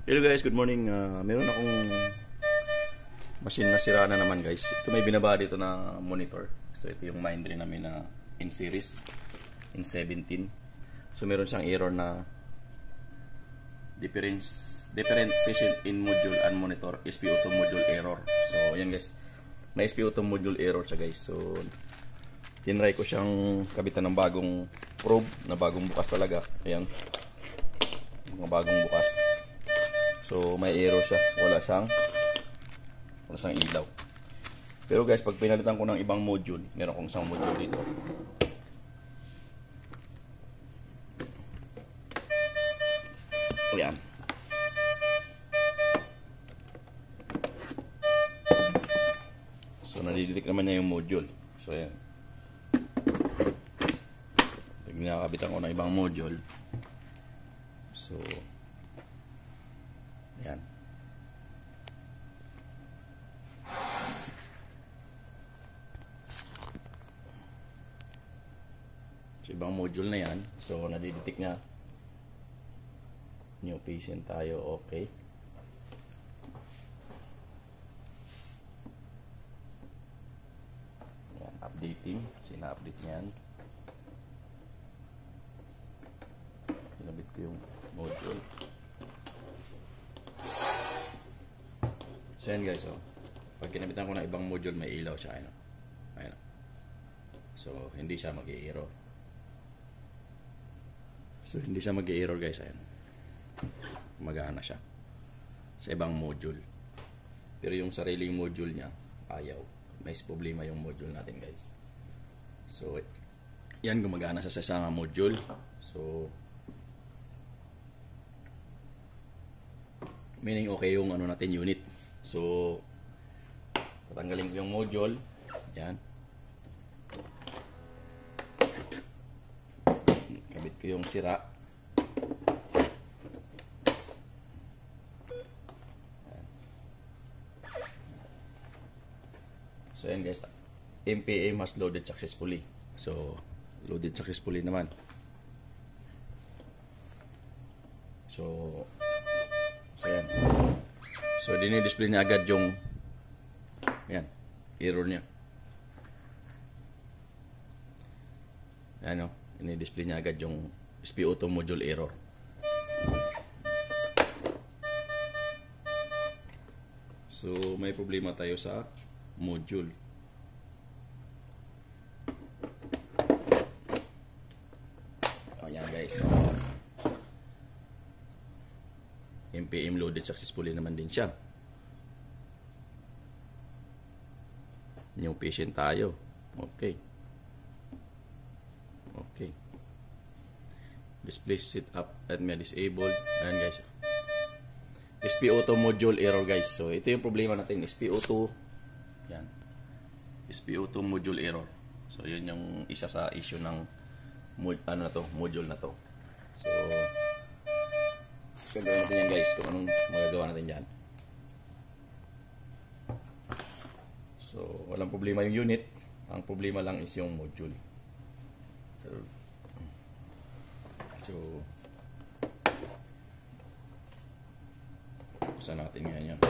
Hello guys, good morning. Meron akong machine na sira na naman guys. Ito may binaba dito na monitor. So ito yung Mindray namin na in series in 17. So meron siyang error na different patient in module and monitor SPO2 module error. So ayan guys, may SPO2 module error siya guys. So tinry ko siyang kabitan ng bagong probe na bagong bukas talaga. Ayan, mga bagong bukas. So may error siya, wala siyang ilaw. Pero guys, pag pinalitan ko ng ibang module, meron kong isang module dito. Ayan. So nadidetect naman niya yung module. So ayan. Pag nakakabitan ko ng ibang module, so ayan. So ibang module na yan. So nadidetect niya new patient tayo. Okay. Ayan, updating. Sina-update niyan. Sinabit ko yung module. So yan guys, pag kinabitan ko ng ibang module, may ilaw siya. Ayan. So hindi siya mag-i-error. Guys. Ayan. Magana siya sa ibang module. Pero yung sariling module niya, ayaw. May problema yung module natin guys. So yan, gumagana siya sa isang module. So meaning okay yung natin unit. So tatanggalin ko yung module. Yan. Kabit ko yung sira. Yan. So yan guys, MPM has loaded successfully. So loaded successfully naman. So yan. So dinidisplay niya agad yung yan, error niya. Ano, dinidisplay niya agad yung SPO2 module error. So may problema tayo sa module. Ayan guys. MPM loaded successfully naman din siya. New patient tayo. Okay. Display set up at may disabled. Ayan guys. SPO2 module error guys. So ito yung problema natin. SPO2. Yan. SPO2 module error. So yun yung isa sa issue ng module na to. So gagawin natin yan guys, kung anong magagawa natin dyan. So walang problema yung unit, ang problema lang is yung module. So buksan natin ngayon yan.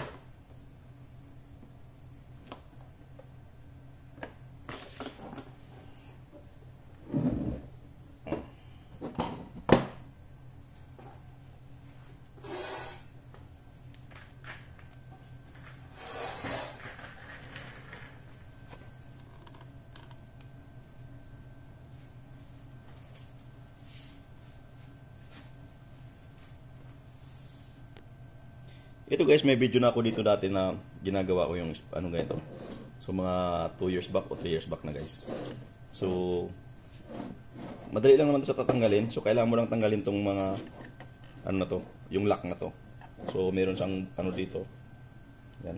Ito guys, may video na ako dito dati na ginagawa ko yung ganito. So mga 2 years back o 3 years back na guys. So madali lang naman ito sa tatanggalin. So kailangan mo lang tanggalin tong mga yung lock na to. So meron siyang dito. Yan.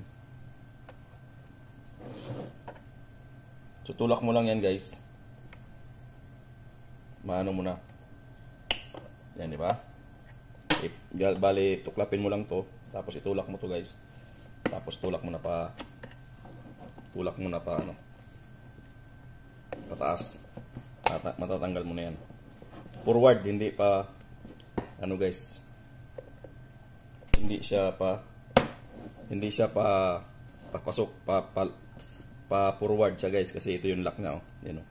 So tulak mo lang yan guys. Maano mo na. Yan, di ba? Bali, tuklapin mo lang to. Tapos itulak mo to guys. Tapos tulak mo na pa pataas. Matatanggal mo na yan. Forward, hindi pa guys. hindi siya papasok pa forward siya guys, kasi ito yung lock niya, oh. Yan, oh.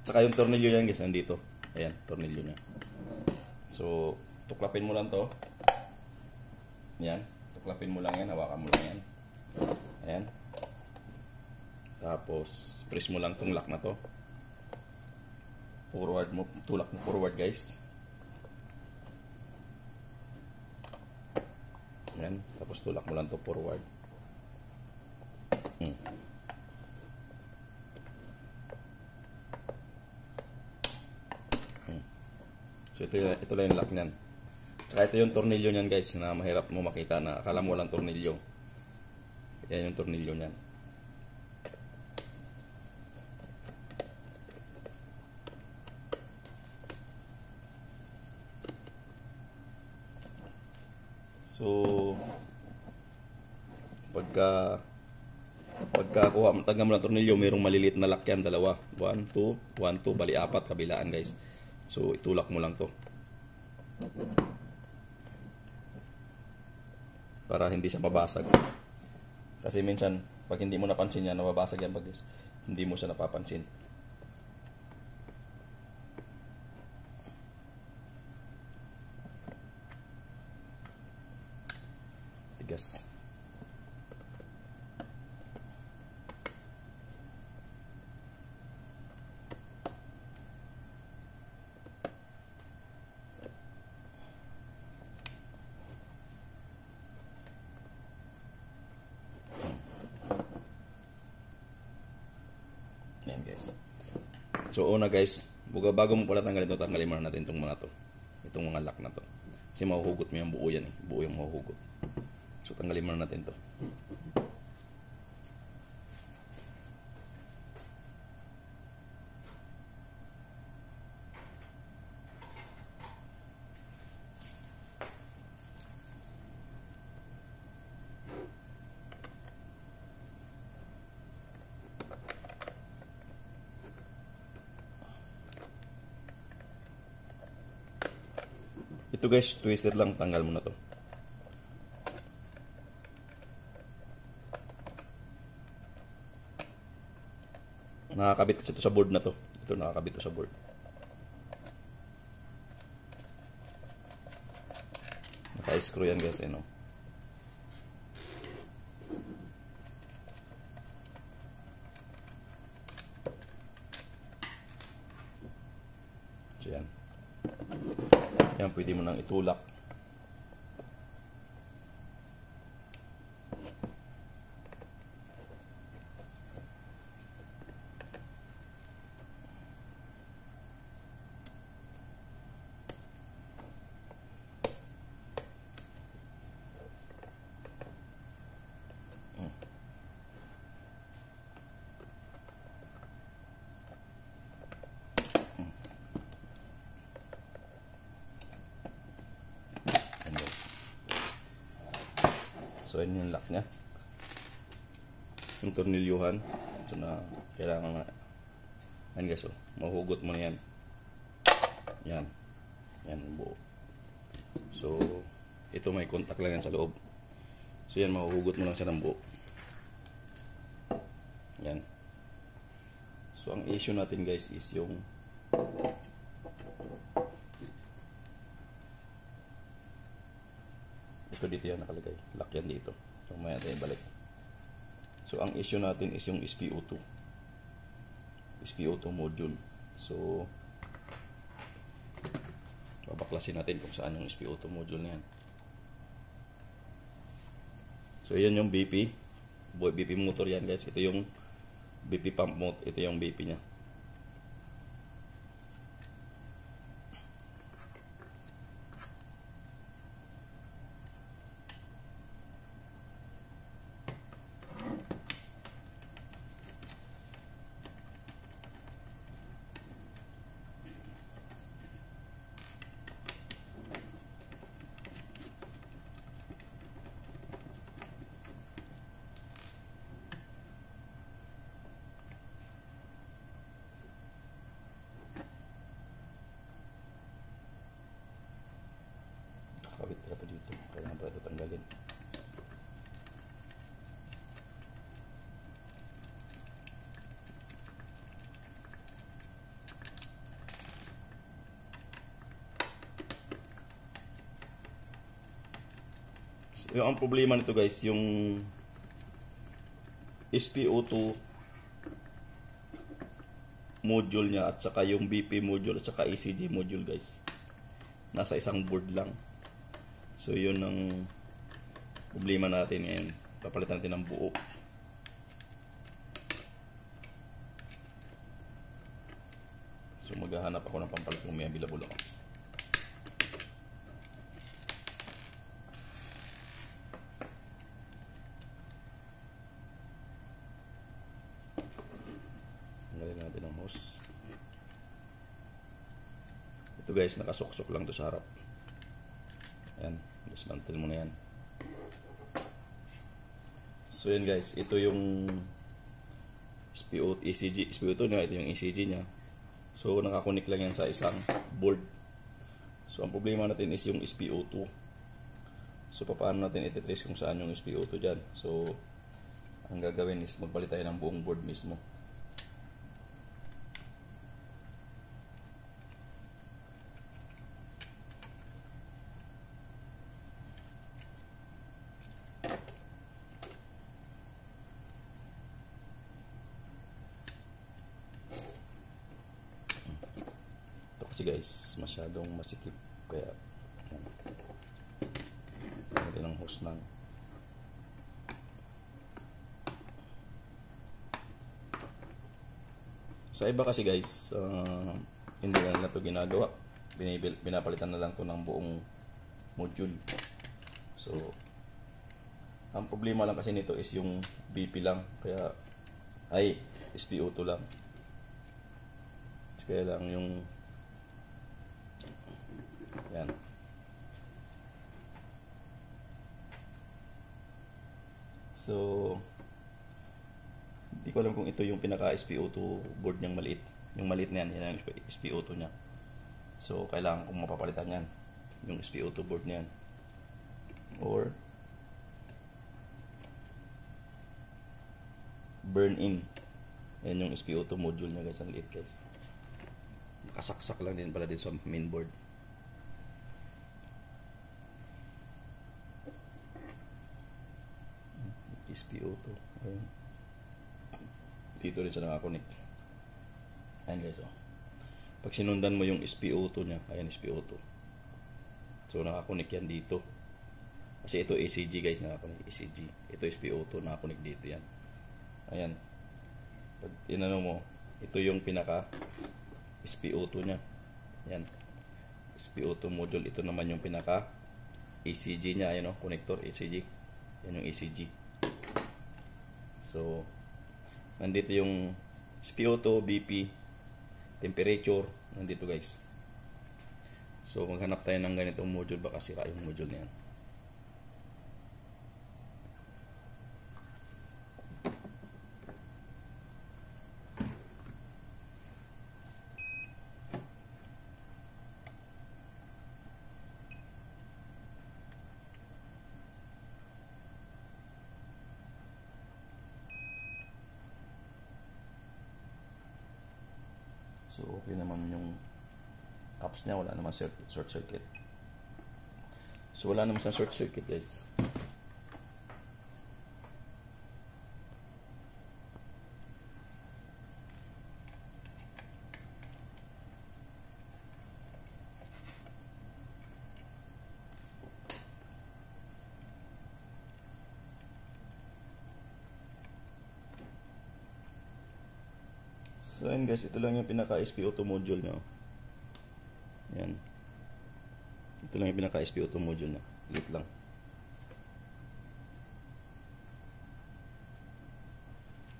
Tsaka yung tornilyo niya guys nandito. Ayan, tornilyo niya. So, tuklapin mo lang to. Yan, tuklapin mo lang yan, hawakan mo lang yan. Ayan. Tapos, press mo lang tong lock na to. Forward mo, tulak mo forward guys. Ayan, tapos tulak mo lang to forward. So ito lang yung lock niyan. Tsaka ito yung tornilyo niyan guys, na mahirap mo makita na akala mo walang tornilyo. Yan yung tornilyo niyan. So pagka kuha, tanggal mo ng tornilyo, mayroong maliliit na lock yan, dalawa. 1, 2, 1, 2, bali 4 kabilaan guys. So itulak mo lang to para hindi siya mabasag. Kasi minsan pag hindi mo napansin yan, nababasag yan pag hindi mo siya napapansin. Tigas. Yan guys. So una guys, bago mo pala tanggalin ito, tanggalin muna natin itong mga to. Itong mga lock na to. Kasi mahuhugot mo yung buo yan eh. Buo yung mahuhugot. So tanggalin muna natin to. Ito guys, twisted lang, tanggal mo na to. Nakakabit kasi ito sa board na to. Ito nakakabit to sa board. Naka-screw yan guys, no? So yan. Yan, pwede mo nang itulak. So, yun yung lock niya. Yung tornilyuhan. So, na kailangan nga. Yan guys, oh. Mahugot mo na yan. Yan. Yan, buo. So, ito may contact lang yan sa loob. So, yan, mahuhugot mo lang siya ng buo. Yan. So, ang issue natin guys is yung ito dito yan nakalagay. Lock yan dito. So, maya tayo balik. So, ang issue natin is yung SPO2. SPO2 module. So, babaklasin natin kung saan yung SPO2 module na yan. So, yan yung BP. BP motor yan guys. Ito yung BP pump motor. Ito yung BP nya. Yung ang problema nito guys, yung SpO2 module niya at saka yung BP module at saka ECG module guys. Nasa isang board lang. So yun ang problema natin ngayon. Papalitan natin ng buo. So maghahanap ako ng pampalit kung may available ako. Tanggalin natin ang hose. Ito guys, nakasuksok lang to sa harap. Ayan, dismantle mo na yan. So yan guys, ito yung ECG, SpO2 niya, ito yung ECG niya. So nakakonik lang yan sa isang board. So ang problema natin is yung SpO2. So paano natin ititrace kung saan yung SpO2 dyan. So ang gagawin is magpalit tayo ng buong board mismo. Kasi guys, masyadong masikip kaya natin ang hose ng sa iba kasi guys, hindi na nila ito ginagawa, pinapalitan na lang to ng buong module. So ang problema lang kasi nito is yung BP lang, kaya ay SpO2 lang, kaya lang yung yan. So hindi ko alam kung ito yung pinaka SpO2 board niyang maliit. Yung maliit na yan, yan ang SpO2 niya. So kailangan kong mapapalitan yan, yung SpO2 board niyan. Or burn in. Yan yung SpO2 module niya guys, ang liit guys. Nakasaksak lang din pala din sa mainboard. SpO2. Ayan. Dito rin siya nakakonect. Ayan guys, oh. Pag sinundan mo yung SpO2 niya, ayan SpO2. So nakakonect yan dito. Kasi ito ECG guys, nakakonect ECG. Ito SpO2, nakakonect dito yan. Ayan. Pag inano mo, ito yung pinaka SpO2 niya. Ayan. SpO2 module. Ito naman yung pinaka ECG niya. Ayan, oh, connector ECG. Yan yung ECG. So, nandito yung SpO2, BP, temperature, nandito guys. So, maghanap tayo ng ganitong module, baka sira yung module na yan. So, okay naman yung caps niya. Wala naman short circuit. So, wala naman sa short circuit guys. So ayan guys, ito lang yung pinaka SpO2 module nyo. Ayan. Ito lang yung pinaka SpO2 module nyo. Lit lang.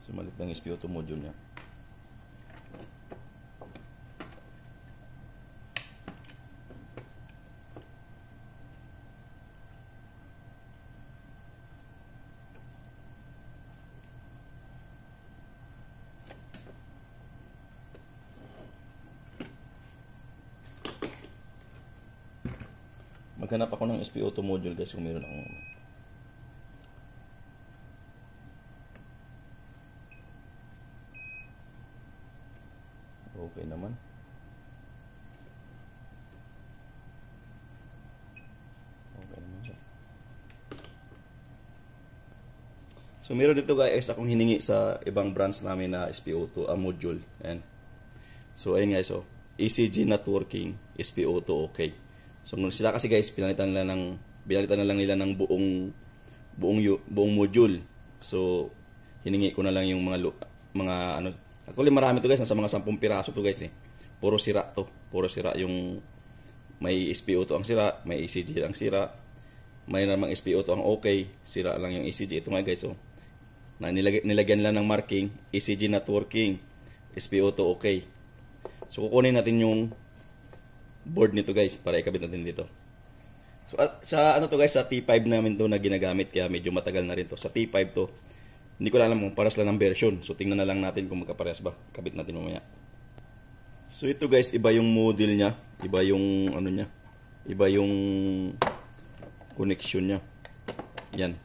So malit lang yung SpO2 module nyo. Maghanap ako ng SpO2 module guys kung meron akong okay naman. Okay naman siya. So meron dito guys akong hiningi sa ibang branch namin na SPO2 module. Ayan. So ayun guys, so ECG not working, SPO2 okay. So sila kasi guys binalitan na lang nila ng buong module. So hiningi ko na lang yung mga ano, actually marami to guys, nasa mga 10 piraso to guys eh. Puro sira to. Puro sira yung may SPO2 ang sira, may ECG ang sira. May namang SPO2 ang okay, sira lang yung ECG. Ito nga guys, so nilagyan lang ng marking, ECG not working, SPO2 okay. So kukunin natin yung board nito guys para ikabit natin dito. So sa ano to guys, sa T5 namin to na ginagamit, kaya medyo matagal na rin to. Sa T5 to, hindi ko alam kung paras lang ng version. So tingnan na lang natin kung magkaparehas ba. Kabit natin mamaya. So ito guys, iba yung model niya, iba yung ano niya, iba yung connection niya. Yan.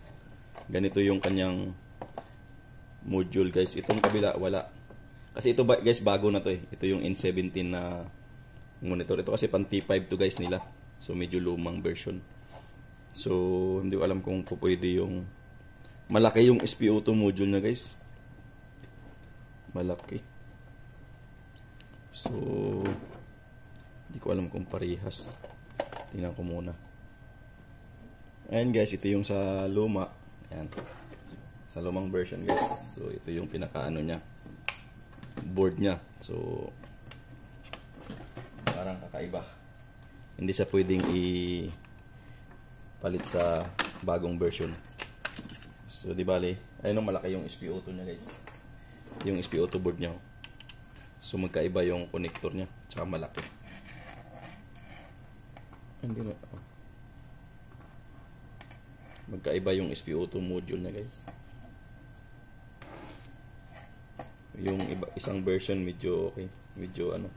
Ganito yung kanyang module guys. Itong kabila wala. Kasi ito guys bago na to eh. Ito yung N17 na monitor. Ito kasi pang T5 to guys nila. So medyo lumang version. So hindi ko alam kung pwede yung malaki yung SPO2 module na guys. Malaki. So hindi ko alam kung parehas. Tingnan ko muna. Ayan guys, ito yung sa luma. Ayan. Sa lumang version guys. So ito yung pinakaano niya, board niya. So parang kakaiba. Hindi siya pwedeng palit sa bagong version. So di bali, ayun malaki yung SPO2 niya guys. Yung SPO2 board niya. So magkaiba yung connector niya, tsaka malaki. Hindi na. Magkaiba yung SPO2 module niya guys. Yung isang version medyo okay, medyo ano.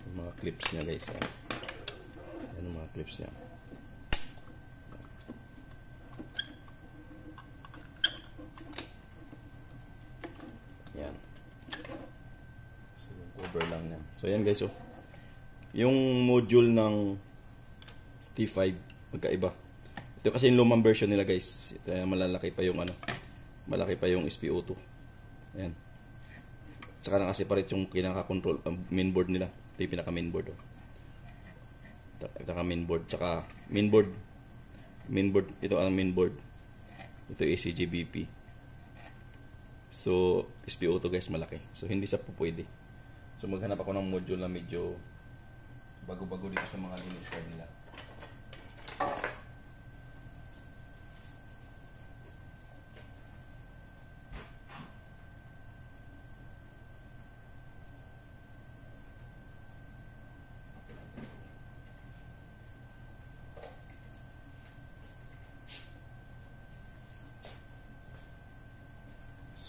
Mga clips niya guys. Yan ang mga clips niya. Yan. So yung cover lang niya. So yan guys, oh. Yung module ng T5 magkaiba. Ito kasi yung lumang version nila guys. Ito malalaki pa yung ano. Malaki pa yung SPO2. Yan. Tsaka naka-separate yung kinaka-control mainboard nila. Ito yung pinaka-mainboard. Oh. Pinaka-mainboard. Tsaka mainboard. Ito ang mainboard. Ito yung ECG BP. So, SPO2 guys, malaki. So, hindi siya po pwede. So, maghanap ako ng module na medyo bago-bago dito sa mga linis card nila.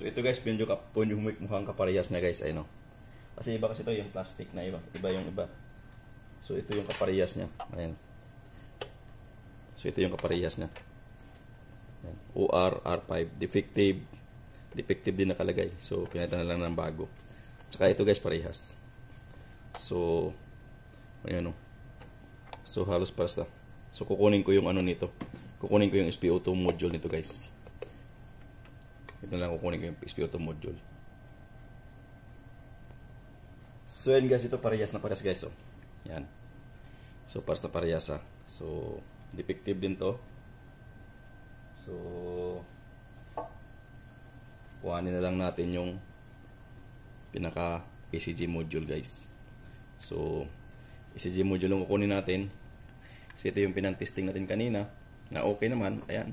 So ito guys, yung mukhang kaparehas niya guys, ayun. Kasi iba kasi ito yung plastic na iba yung iba. So ito yung kaparehas niya, ayan. So ito yung kaparehas niya. Ayan. OR R5 defective din nakalagay. So pinalitan na lang ng bago. Tsaka ito guys parehas. So ayan, oh. So halos pares na. So kukunin ko yung ano nito. Kukunin ko yung SPO2 module nito guys. Ito lang kukunin ko yung SPO2 module. So yan guys, ito parehas na parehas guys. Oh. Yan. So parehas na parehas ha. So defective din to. So kuhanin na lang natin yung pinaka ECG module guys. So ECG module yung kukunin natin. Kasi ito yung pinang-testing natin kanina na okay naman. Ayan.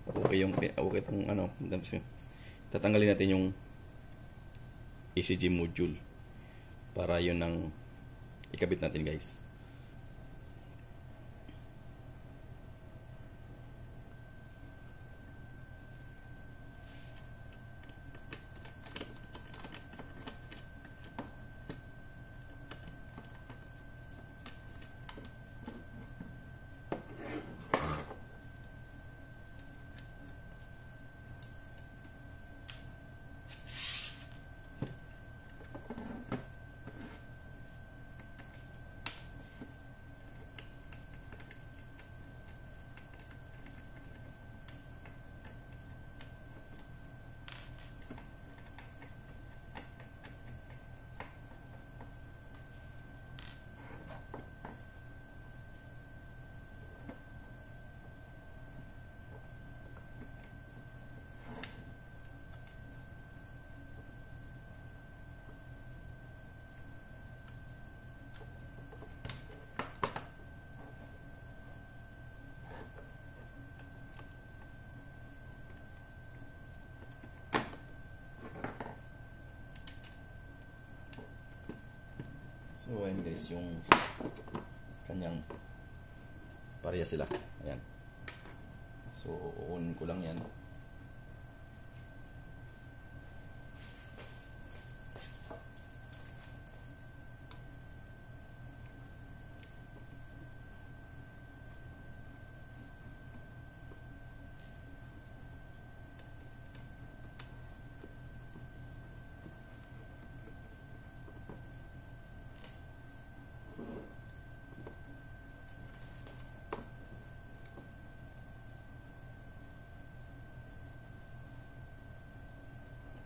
Okay itong ano, tatanggalin natin yung ECG module para yun ang ikabit natin guys. So ayan guys, yung kanyang pareha sila. Ayan. So on ko lang yan.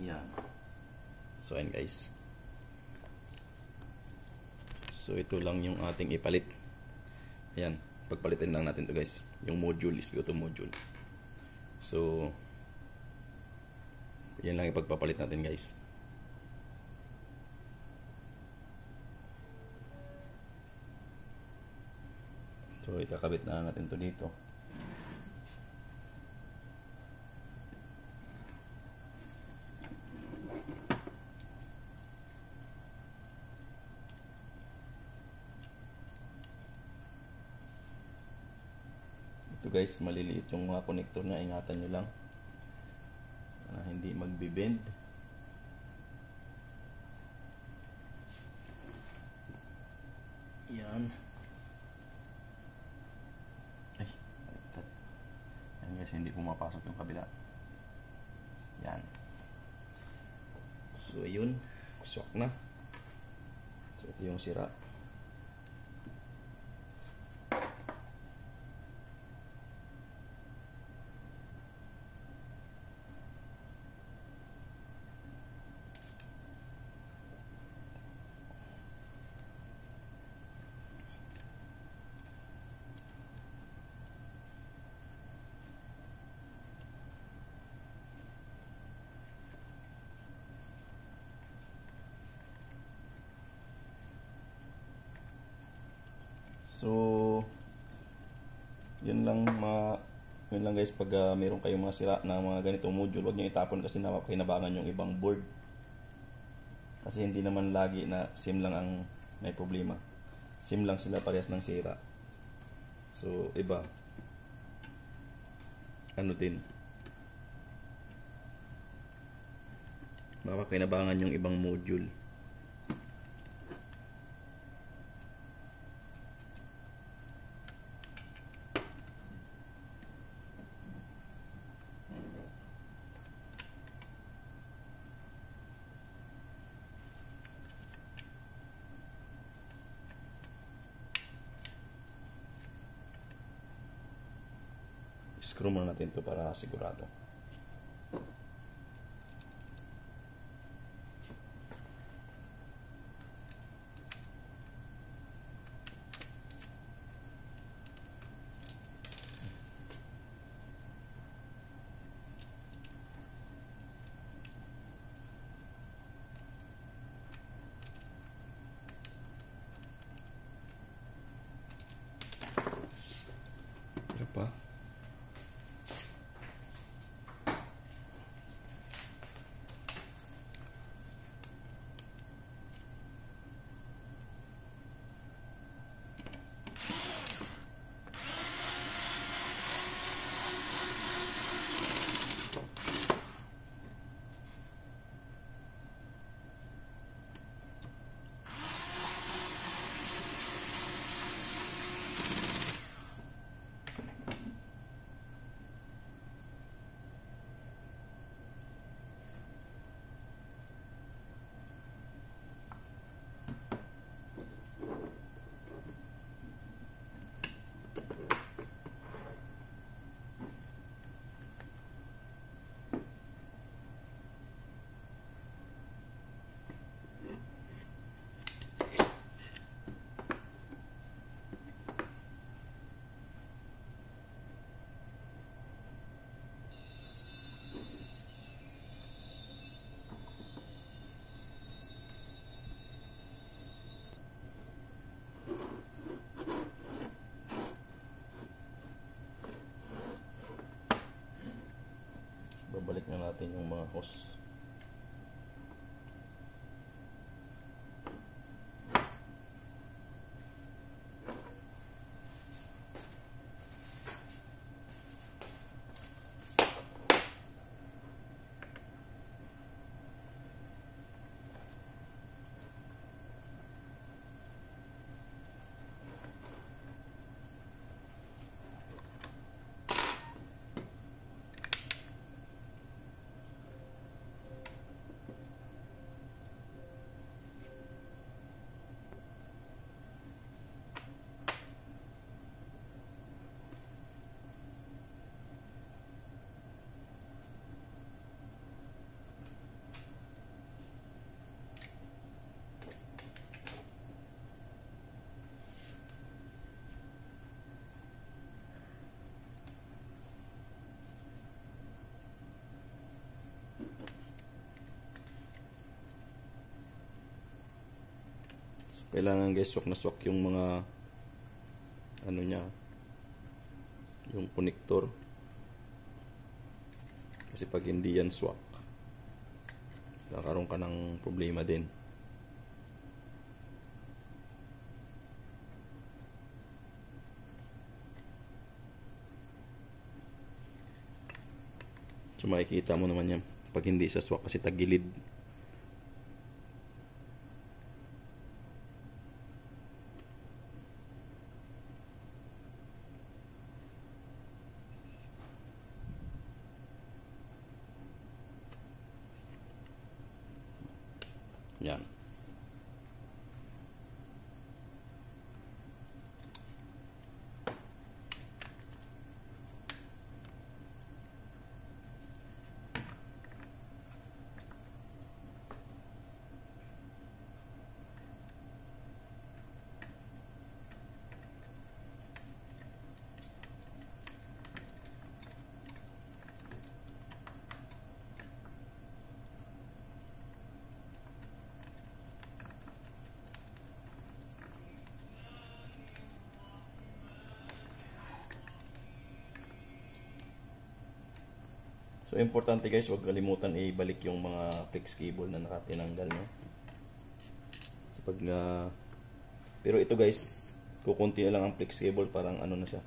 Yan. So ayan guys. So ito lang yung ating ipalit. Ayan. Pagpalitin lang natin to guys. Yung module, SPO2 module. So yan lang ipagpapalit natin guys. So ikakabit na natin to dito. Ito guys, maliliit yung mga connector niya, ingatan nyo lang na hindi magbibend. Yan. Ay, yan guys, hindi pumapasok yung kabila. Yan. So ayun, swak na. So ito yung sira. So yun lang guys, pag mayroon kayong mga sira na mga ganitong module, huwag nyo itapon kasi napakinabangan yung ibang board. Kasi hindi naman lagi na SIM lang ang may problema. SIM lang sila parehas ng sira. So iba ano din, mapakinabangan yung ibang module. Screw muna natin ito para sigurado. Ano pa? Babalik na natin yung mga hose. Kailangan guys swak na swak yung mga ano niya, yung connector. Kasi pag hindi yan swak, kakaroon ka ng problema din. So makikita mo naman yan pag hindi sa swak kasi tagilid. Yan. So, importante guys, huwag kalimutan ibalik yung mga flex cable na nakatinanggal, no? So, pag pero ito guys, kukunti na lang ang flex cable, parang ano na siya,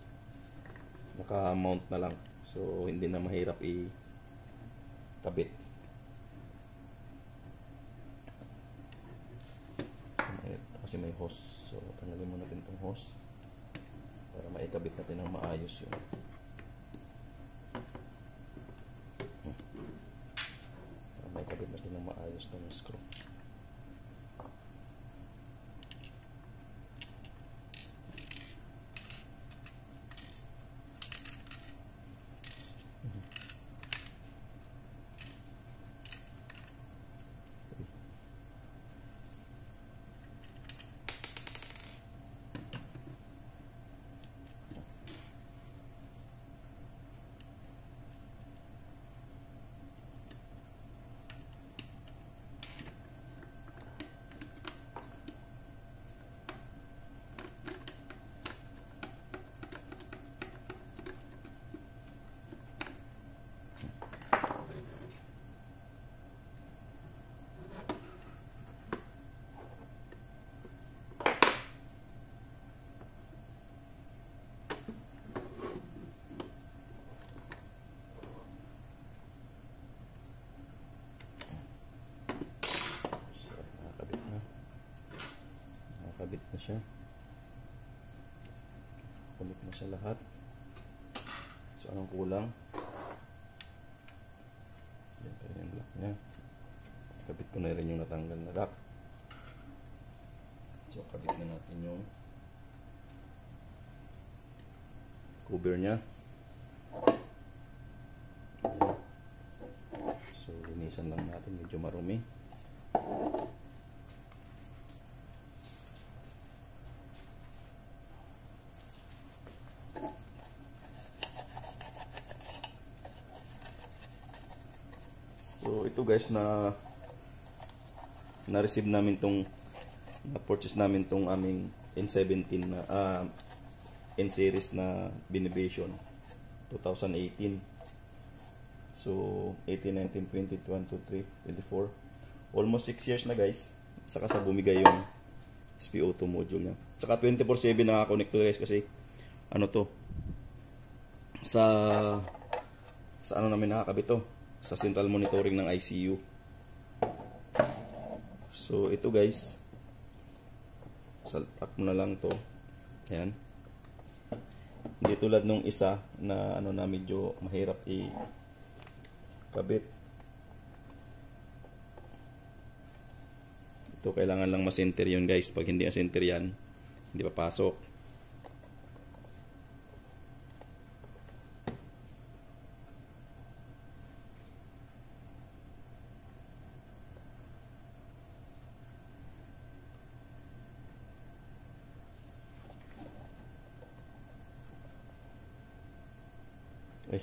naka-mount na lang. So, hindi na mahirap i-kabit. Kasi may hose. So, tanggalin mo natin itong hose para maikabit natin ng maayos yun. Kabit natin ng maayos ng screw. Nakakabit na siya. Kabit na siya lahat. So, anong kulang? Yan pa rin yung lock niya. Kabit ko na rin yung natanggal na lock. So, kabit na natin yung cover niya. Ayan. So, linisan lang natin. Medyo marumi. So ito guys, na-receive namin na-purchase namin tong aming N17 na N-series na Binivision 2018. So 18, 19, 20, 21, 23, 24. Almost 6 years na guys. Saka sa bumigay yung SPO2 module niya. Saka 24/7 naka-connect to guys kasi ano to, sa ano namin nakakabit to, sa central monitoring ng ICU. So ito guys, salpak mo na lang to. Ayan. Hindi tulad nung isa na ano na medyo mahirap i-kabit. Ito kailangan lang ma-center yun guys. Pag hindi na-center yan, hindi papasok. Ay.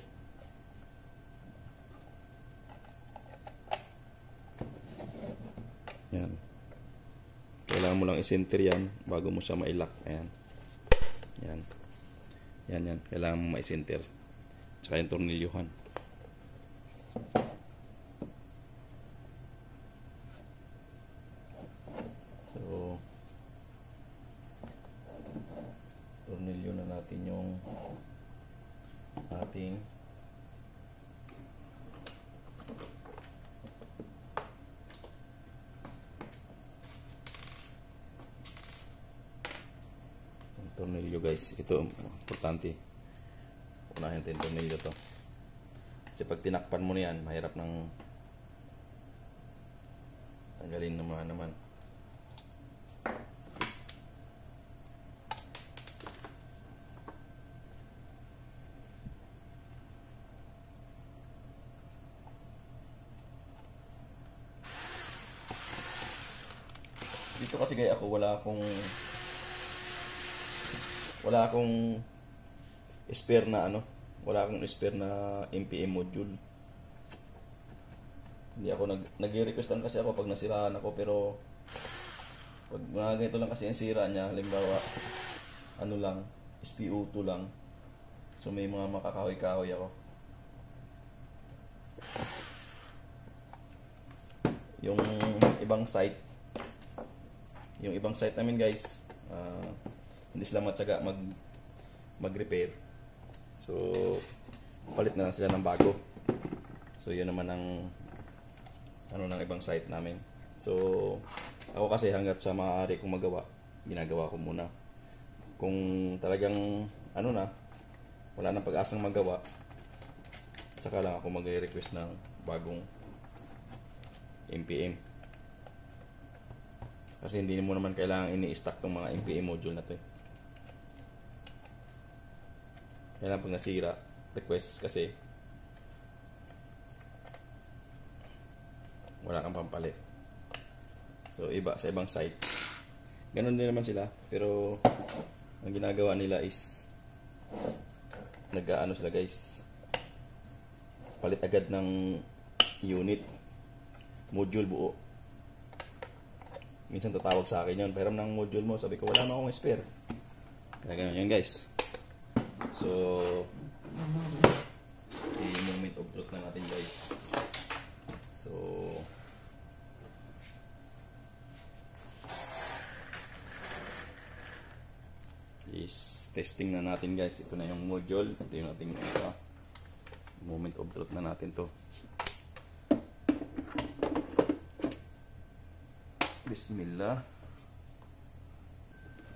Yan. Kailangan mo lang i-center yan bago mo siya ma-lock. Ayan. Yan. Yan. Kailangan mo ma-center. Tsaka yung tornilyuhan. So, tornilyo na natin yung ating tornilyo guys. Ito importante. Unahin natin yung tornilyo to. Kasi pag tinakpan mo na yan, mahirap nang tanggalin naman. Dito kasi gaya ako, wala akong spare na wala akong spare na MPM module. Hindi ako nag-requestan kasi ako pag nasiraan ako, pero pag mga ganito lang kasi ang sira niya, halimbawa lang, SPO2 lang. So may mga makakahoy-kahoy ako. Yung ibang site namin guys, hindi sila matyaga mag-repair. So palit na lang sila ng bago. So yun naman ang ng ibang site namin. So ako kasi hanggat sa maaari kong magawa, ginagawa ko muna. Kung talagang wala nang pag-asang magawa, saka lang ako mag-request ng bagong MPM. Kasi hindi mo naman kailangan ini-stack tong mga MPM module na to. Kailangan pag nasira, request kasi wala kang pampalit. So sa ibang site, ganun din naman sila, pero ang ginagawa nila is sila guys, palit agad ng unit, module buo. Minsan tatawag sa akin yun, pairam ng module mo. Sabi ko, wala na akong spare. Kaya ganyan yun guys. So moment of truth na natin guys. So is testing na natin guys. Ito na yung module. Ito yung ating isa. Moment of truth na natin to. Bismillah.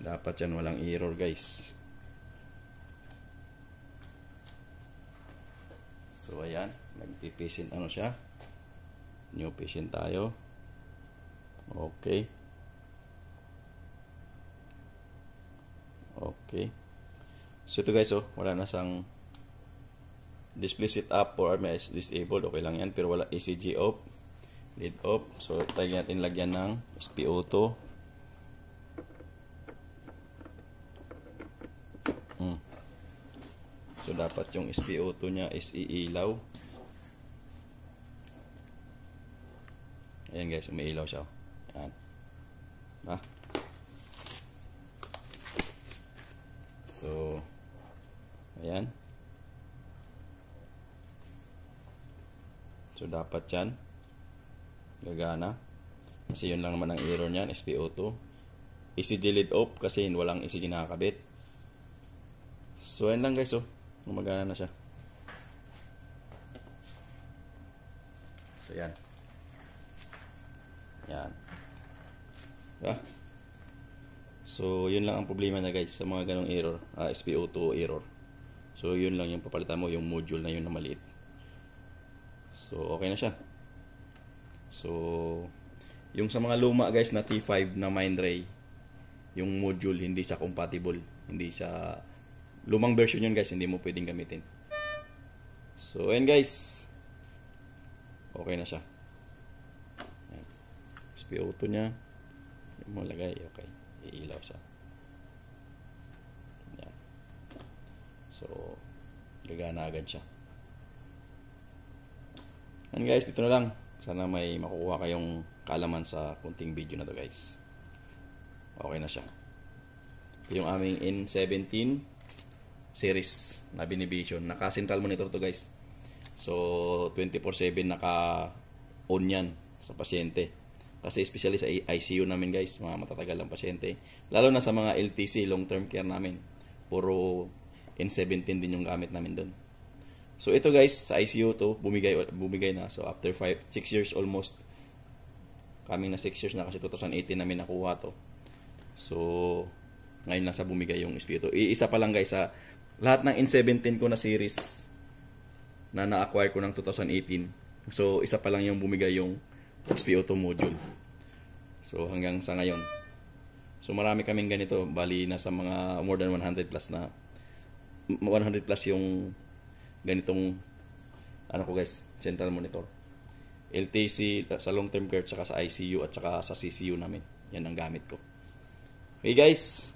Dapat yan walang error guys. So ayan, nagpipatient siya. New patient tayo. Okay. So ito guys, wala na sang display setup for RMS disabled. Okay lang yan, pero wala ECG off, lead off. So tayo natin lagyan ng SPO2. So dapat yung SPO2 nya is iilaw. Ayan guys, umiilaw siya. Ayan. So ayan. So dapat yan gagana. Kasi yun lang naman ang error niyan, SPO2. ECG lead off kasi walang ECG nakakabit. So ayan lang guys, gumagana na siya. So yan. So yun lang ang problema niya guys sa mga ganong error, SPO2 error. So yun lang yung papalitan mo, yung module na yun na maliit. So okay na siya. So yung sa mga luma guys na T5 na Mindray, yung module hindi siya compatible, hindi siya, lumang version yun guys, hindi mo pwedeng gamitin. So ayan guys, okay na siya. Ayan. SPO2 nya yung mo lagay, okay, iilaw siya. Ayan. So gagana agad siya. And guys, dito na lang. Sana may makukuha kayong kaalaman sa kunting video na to guys. Okay na siya. Yung aming N17 series na binivision. Naka central monitor to guys. So 24/7 naka-on yan sa pasyente. Kasi especially sa ICU namin guys, mga matatagal ang pasyente. Lalo na sa mga LTC, long term care namin. Puro N17 din yung gamit namin doon. So ito guys, sa ICU to, bumigay na. So after 6 years almost, kaming na 6 years na kasi 2018 namin nakuha to. So ngayon lang sa bumigay yung SPO to. Isa pa lang guys, sa lahat ng N17 ko na series na na-acquire ko ng 2018. So isa pa lang yung bumigay yung SPO2 module. So hanggang sa ngayon. So marami kaming ganito, bali nasa mga more than 100 plus na 100 plus yung ganitong ano ko guys, central monitor. LTC sa long term care, tsaka sa ICU at tsaka sa CCU namin. Yan ang gamit ko. Okay guys,